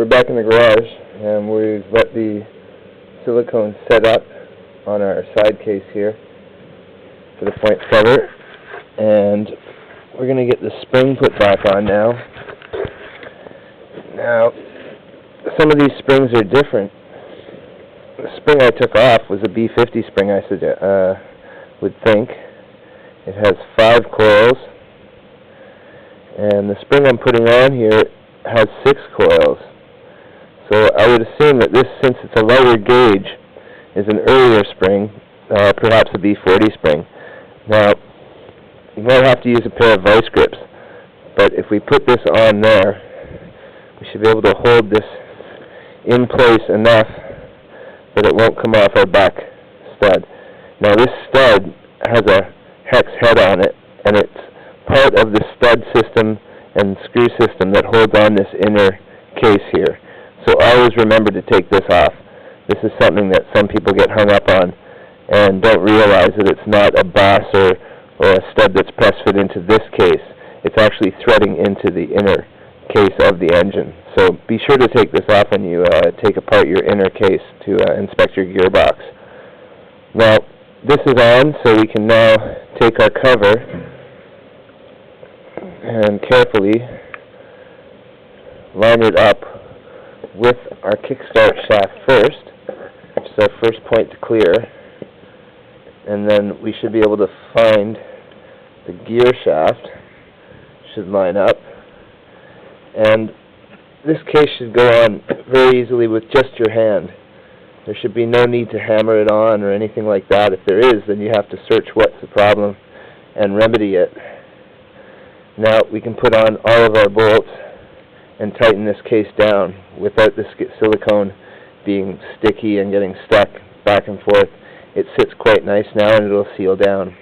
we're back in the garage, and we've let the silicone set up on our side case here for the point cover, and we're going to get the spring put back on now. Now, some of these springs are different. The spring I took off was a B50 spring, I would think. It has 5 coils, and the spring I'm putting on here has 6 coils. So I would assume that this, since it's a lower gauge, is an earlier spring, perhaps a B40 spring. Now, you might have to use a pair of vice grips, but if we put this on there, we should be able to hold this in place enough that it won't come off our back stud. Now, this stud has a hex head on it, and it's part of the stud system and screw system that holds on this inner case here. So always remember to take this off. This is something that some people get hung up on and don't realize that it's not a boss or a stud that's press fit into this case. It's actually threading into the inner case of the engine. So be sure to take this off when you take apart your inner case to inspect your gearbox. Now, this is on, so we can now take our cover and carefully line it up with our kickstart shaft first, which is our first point to clear, and then we should be able to find the gear shaft. Should line up, and this case should go on very easily with just your hand. There should be no need to hammer it on or anything like that. If there is, then you have to search what's the problem and remedy it. Now we can put on all of our bolts and tighten this case down without the silicone being sticky and getting stuck back and forth. It sits quite nice now, and it'll seal down.